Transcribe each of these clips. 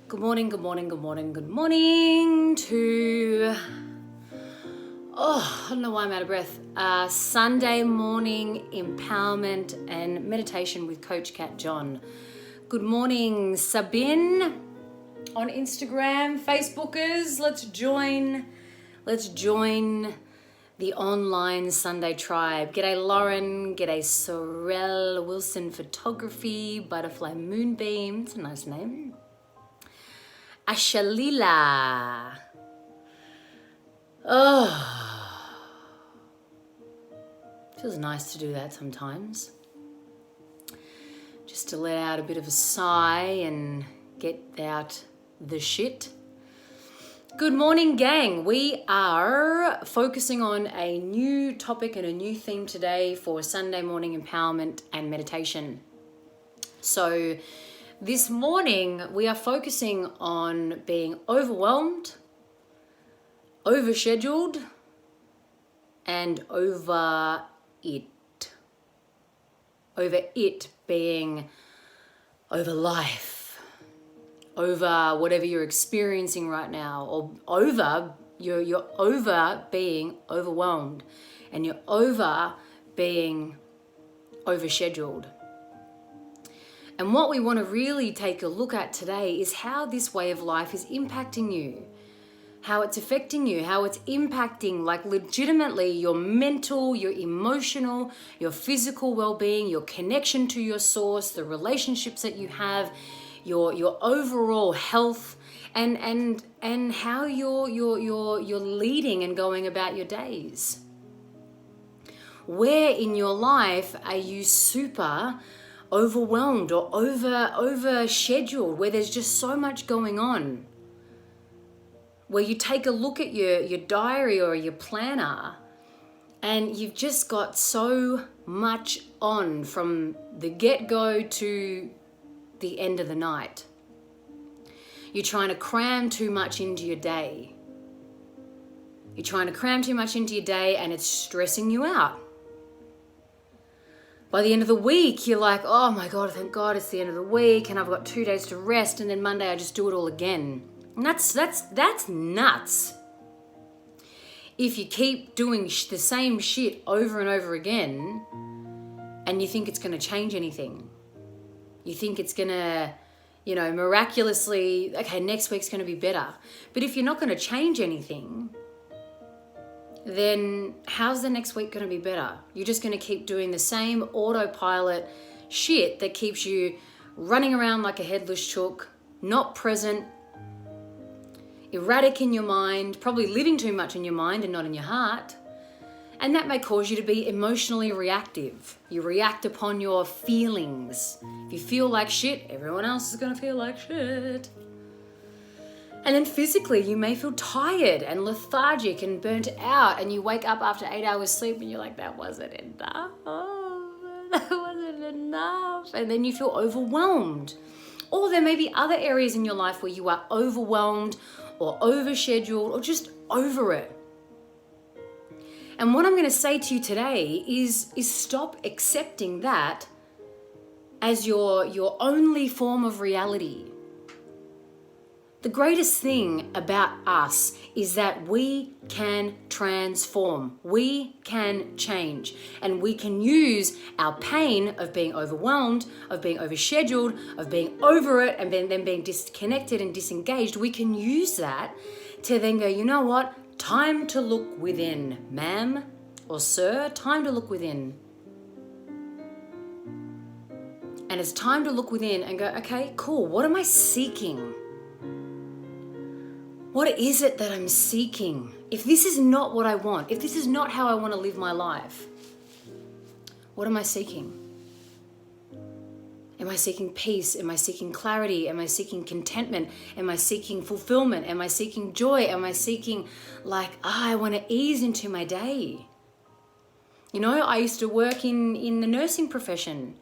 Good morning, good morning, good morning, good morning to, I don't know why I'm out of breath, Sunday morning empowerment and meditation with Coach Kat John. Good morning, Sabine on Instagram, Facebookers, let's join the online Sunday tribe. G'day Lauren, g'day Sorrel, Wilson Photography, Butterfly Moonbeam, it's a nice name. Ashalila. Feels nice to do that sometimes. Just to let out a bit of a sigh and get out the shit. Good morning, gang. We are focusing on a new topic and a new theme today for Sunday morning empowerment and meditation. So this morning, we are focusing on being overwhelmed, overscheduled, and over it. Over it being over life, over whatever you're experiencing right now, or over, you're over being overwhelmed, and you're over being overscheduled. And what we want to really take a look at today is how this way of life is impacting you, how it's affecting you, how it's impacting like legitimately your mental, your emotional, your physical well-being, your connection to your source, the relationships that you have, your overall health, and how you're leading and going about your days. Where in your life are you super overwhelmed or over scheduled, where there's just so much going on, where you take a look at your diary or your planner and you've just got so much on from the get-go to the end of the night. You're trying to cram too much into your day. You're trying to cram too much into your day and it's stressing you out. By the end of the week, you're like, oh my God, thank God it's the end of the week and I've got 2 days to rest, and then Monday I just do it all again. And that's nuts. If you keep doing the same shit over and over again and you think it's going to change anything. You think it's going to, miraculously, okay, next week's going to be better. But if you're not going to change anything, then how's the next week going to be better? You're just going to keep doing the same autopilot shit that keeps you running around like a headless chook, not present, erratic in your mind, probably living too much in your mind and not in your heart. And that may cause you to be emotionally reactive. You react upon your feelings. If you feel like shit, everyone else is going to feel like shit. And then physically, you may feel tired and lethargic and burnt out, and you wake up after 8 hours sleep and you're like, that wasn't enough. That wasn't enough. And then you feel overwhelmed. Or there may be other areas in your life where you are overwhelmed or overscheduled or just over it. And what I'm going to say to you today is stop accepting that as your only form of reality. The greatest thing about us is that we can transform, we can change, and we can use our pain of being overwhelmed, of being overscheduled, of being over it, and then being disconnected and disengaged. We can use that to then go, you know what? Time to look within, ma'am or sir, time to look within. And it's time to look within and go, okay, cool, what am I seeking? What is it that I'm seeking? If this is not what I want, if this is not how I want to live my life, what am I seeking? Am I seeking peace? Am I seeking clarity? Am I seeking contentment? Am I seeking fulfillment? Am I seeking joy? Am I seeking I want to ease into my day? I used to work in the nursing profession.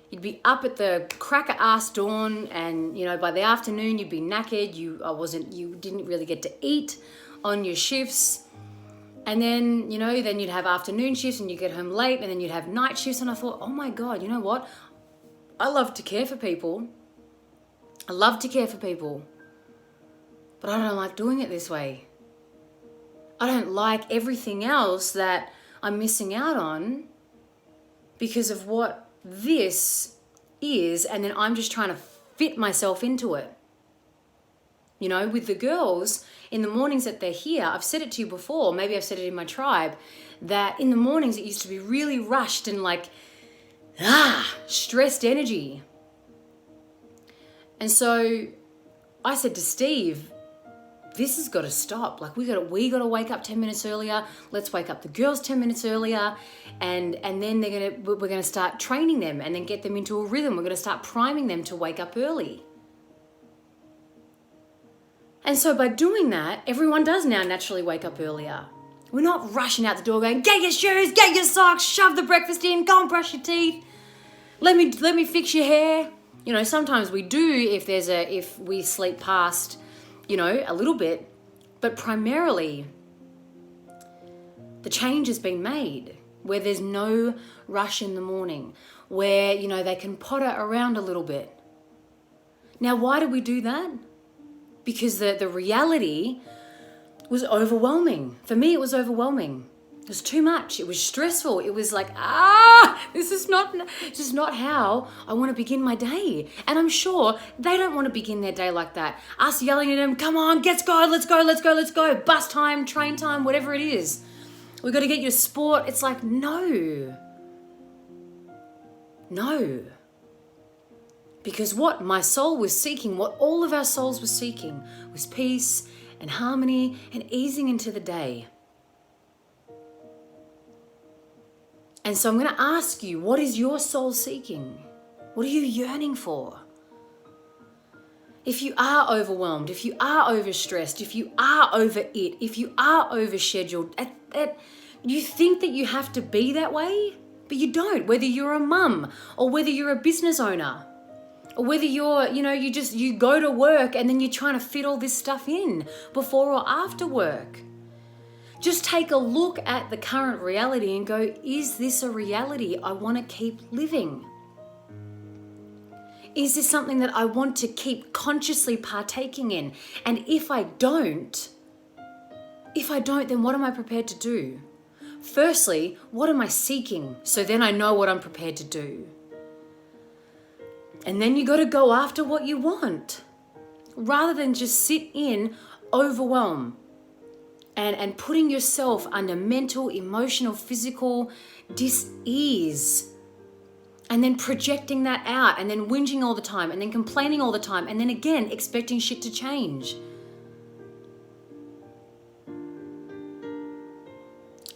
You'd be up at the crack of ass dawn, and by the afternoon you'd be knackered. You didn't really get to eat on your shifts, and then then you'd have afternoon shifts, and you get home late, and then you'd have night shifts. And I thought, oh my God, you know what? I love to care for people. I love to care for people. but I don't like doing it this way. I don't like everything else that I'm missing out on because of what this is, and then I'm just trying to fit myself into it. You know, with the girls, in the mornings that they're here, I've said it to you before, maybe I've said it in my tribe, that in the mornings it used to be really rushed and like, stressed energy. And so I said to Steve, this has got to stop. Like we got to wake up 10 minutes earlier. Let's wake up the girls 10 minutes earlier, and then we're going to start training them and then get them into a rhythm. We're going to start priming them to wake up early. And so by doing that, everyone does now naturally wake up earlier. We're not rushing out the door going, get your shoes, get your socks, shove the breakfast in, go and brush your teeth. Let me fix your hair. You know, sometimes we do if we sleep past, you know, a little bit, but primarily the change has been made where there's no rush in the morning, where, you know, they can potter around a little bit. Now, why did we do that? Because the reality was overwhelming. For me, it was overwhelming. It was too much. It was stressful. It was like, this is not how I want to begin my day. And I'm sure they don't want to begin their day like that. Us yelling at them, come on, let's go. Bus time, train time, whatever it is. We've got to get your sport. It's like, no. Because what my soul was seeking, what all of our souls were seeking, was peace and harmony and easing into the day. And so I'm going to ask you, what is your soul seeking? What are you yearning for? If you are overwhelmed, if you are overstressed, if you are over it, if you are overscheduled, you think that you have to be that way, but you don't. Whether you're a mum or whether you're a business owner, or whether you're, you go to work and then you're trying to fit all this stuff in before or after work. Just take a look at the current reality and go, is this a reality I want to keep living? Is this something that I want to keep consciously partaking in? And if I don't, then what am I prepared to do? Firstly, what am I seeking? So then I know what I'm prepared to do. And then you got to go after what you want, rather than just sit in overwhelm and putting yourself under mental, emotional, physical dis-ease, and then projecting that out, and then whinging all the time, and then complaining all the time, and then again expecting shit to change.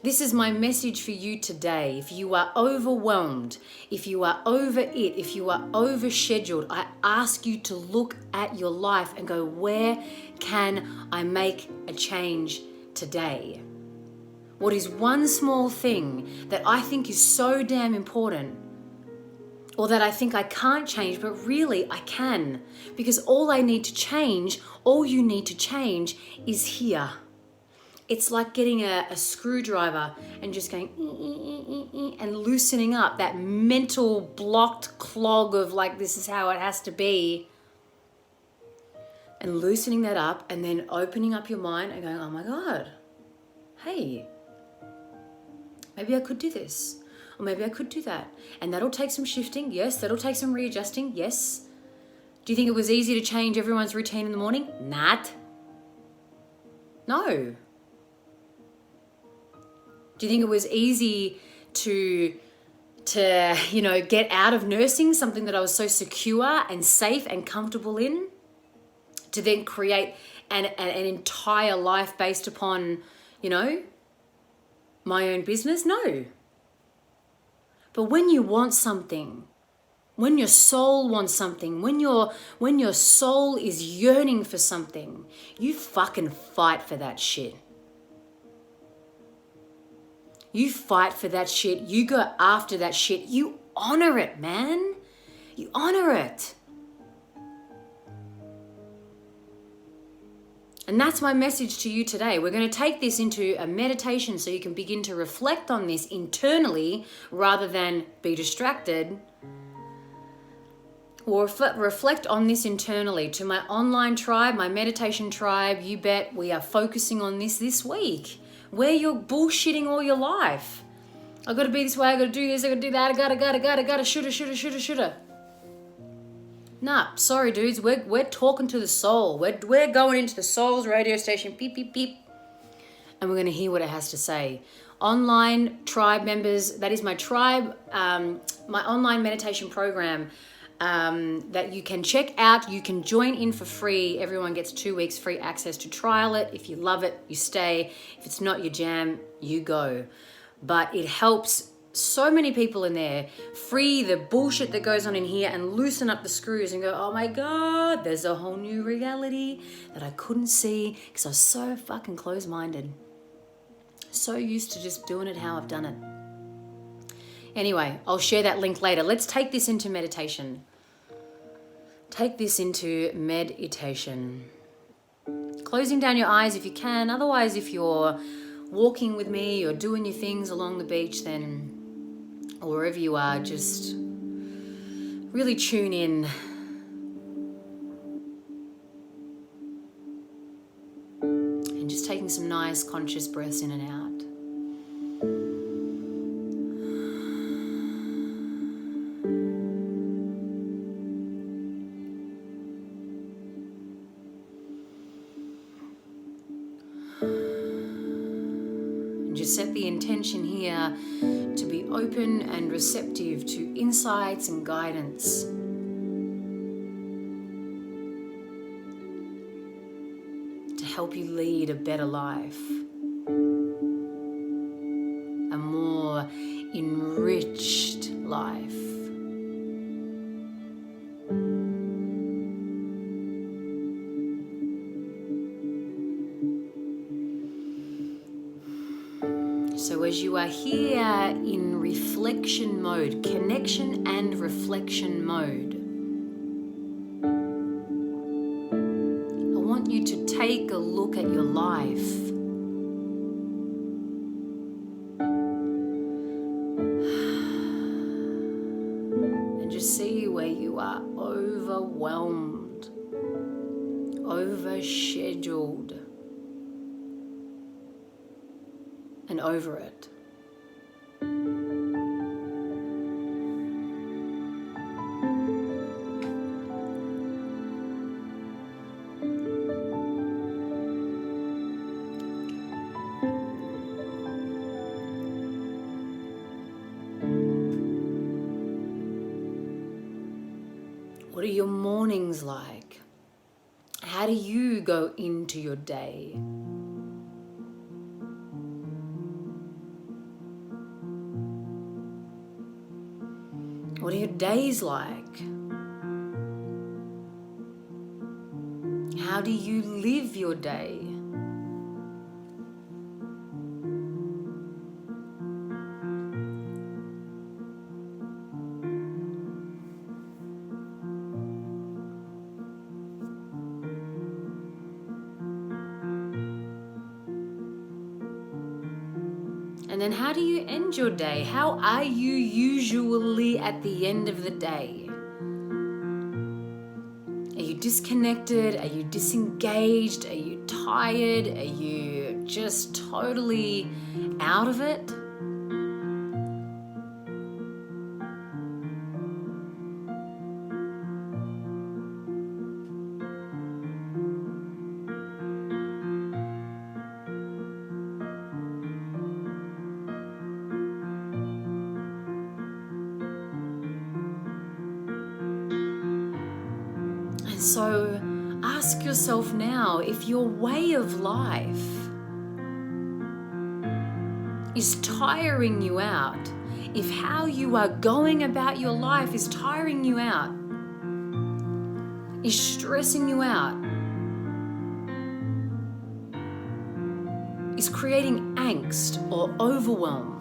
This is my message for you today. If you are overwhelmed, if you are over it, if you are overscheduled, I ask you to look at your life and go, where can I make a change today? What is one small thing that I think is so damn important, or that I think I can't change, but really I can? Because all you need to change is here. It's like getting a screwdriver and just going and loosening up that mental blocked clog of like, this is how it has to be. And loosening that up and then opening up your mind and going, oh my God, hey, maybe I could do this. Or maybe I could do that. And that'll take some shifting. Yes. That'll take some readjusting. Yes. Do you think it was easy to change everyone's routine in the morning? Not. No. Do you think it was easy to get out of nursing, something that I was so secure and safe and comfortable in, to then create an entire life based upon, my own business? No. But when you want something, when your soul wants something, when your soul is yearning for something, you fucking fight for that shit. You fight for that shit. You go after that shit. You honor it, man. You honor it. And that's my message to you today. We're going to take this into a meditation so you can begin to reflect on this internally rather than be distracted. Or reflect on this internally. To my online tribe, my meditation tribe, you bet we are focusing on this week. Where you're bullshitting all your life. I gotta be this way, I gotta do this, I gotta do that, I gotta, shoulda. Nah, sorry dudes, we're talking to the soul. We're going into the soul's radio station, beep, beep, beep. And we're gonna hear what it has to say. Online tribe members, that is my tribe, my online meditation program that you can check out. You can join in for free. Everyone gets 2 weeks free access to trial it. If you love it, you stay. If it's not your jam, you go. But it helps so many people in there free the bullshit that goes on in here and loosen up the screws and go, oh my God, there's a whole new reality that I couldn't see because I was so fucking closed-minded. So used to just doing it how I've done it. Anyway, I'll share that link later. Let's take this into meditation. Take this into meditation. Closing down your eyes if you can. Otherwise, if you're walking with me or doing your things along the beach, then, or wherever you are, just really tune in. And just taking some nice conscious breaths in and out. Set the intention here to be open and receptive to insights and guidance. To help you lead a better life. A more enriched life. So as you are here in reflection mode, connection and reflection mode, I want you to take a look at your life. And just see where you are overwhelmed, overscheduled, and over it. What are your mornings like? How do you go into your day? What are your days like? How do you live your day? And then how do you end your day? How are you usually at the end of the day? Are you disconnected? Are you disengaged? Are you tired? Are you just totally out of it? So ask yourself now if your way of life is tiring you out, if how you are going about your life is tiring you out, is stressing you out, is creating angst or overwhelm,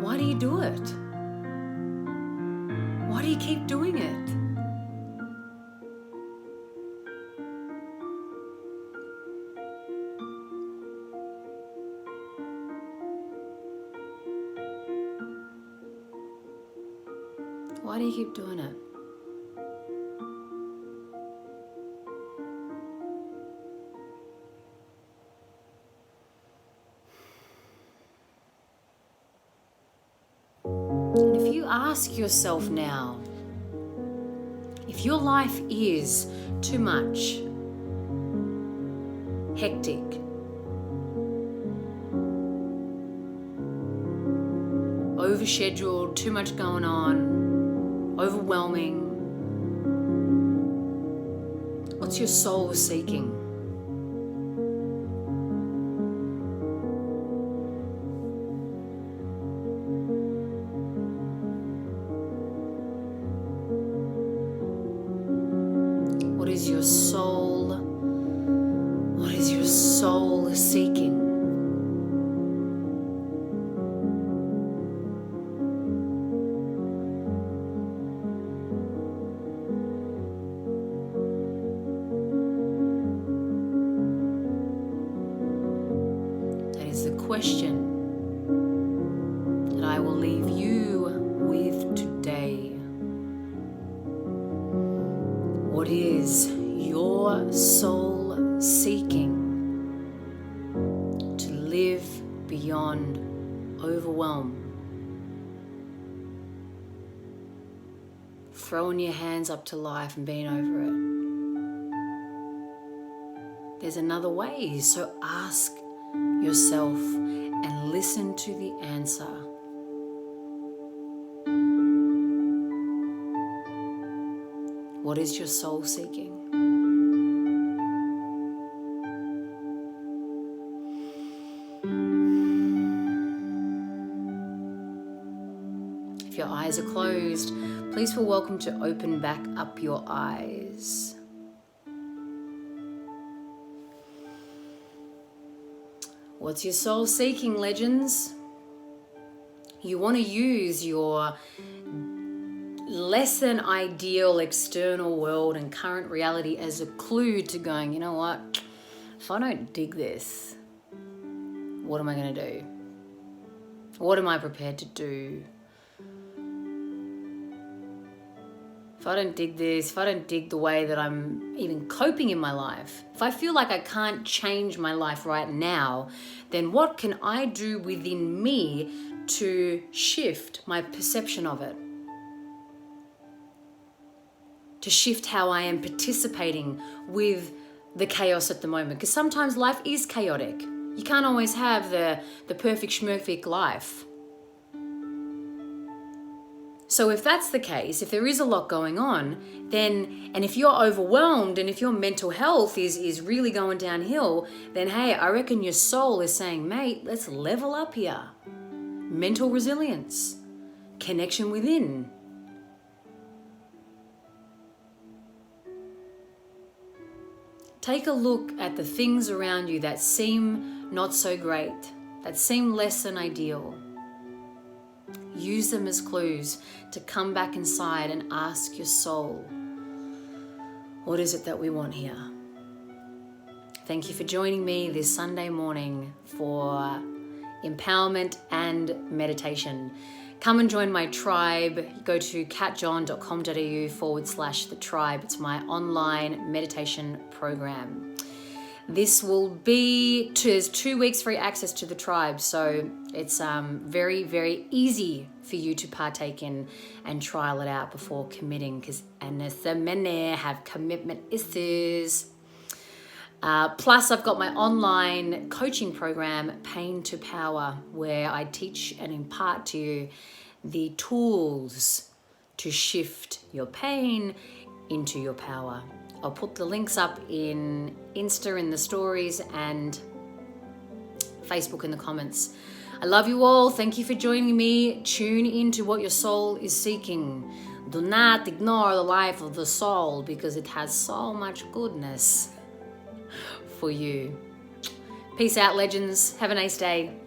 why do you do it? Why do you keep doing it? Why do you keep doing it? And if you ask yourself now, if your life is too much, hectic, overscheduled, too much going on, overwhelming, what's your soul seeking? What is your soul seeking? That is the question that I will leave you with today. What is your soul seeking to live beyond overwhelm? Throwing your hands up to life and being over it. There's another way, so ask yourself and listen to the answer. What is your soul seeking? If your eyes are closed, please feel welcome to open back up your eyes. What's your soul seeking, legends? You want to use your less than ideal external world and current reality as a clue to going, you know what? If I don't dig this, what am I going to do? What am I prepared to do? If I don't dig this, if I don't dig the way that I'm even coping in my life, if I feel like I can't change my life right now, then what can I do within me to shift my perception of it? To shift how I am participating with the chaos at the moment. Because sometimes life is chaotic. You can't always have the perfect schmurfic life. So if that's the case, if there is a lot going on, then, and if you're overwhelmed and if your mental health is really going downhill, then hey, I reckon your soul is saying, mate, let's level up here. Mental resilience, connection within. Take a look at the things around you that seem not so great, that seem less than ideal. Use them as clues to come back inside and ask your soul, what is it that we want here? Thank you for joining me this Sunday morning for empowerment and meditation. Come and join my tribe. Go to katjohn.com.au/the tribe. It's my online meditation program. This will be, there's 2 weeks free access to the tribe. So it's very, very easy for you to partake in and trial it out before committing, because many have commitment issues. Plus, I've got my online coaching program, Pain to Power, where I teach and impart to you the tools to shift your pain into your power. I'll put the links up in Insta in the stories and Facebook in the comments. I love you all. Thank you for joining me. Tune into what your soul is seeking. Do not ignore the life of the soul, because it has so much goodness for you. Peace out, legends. Have a nice day.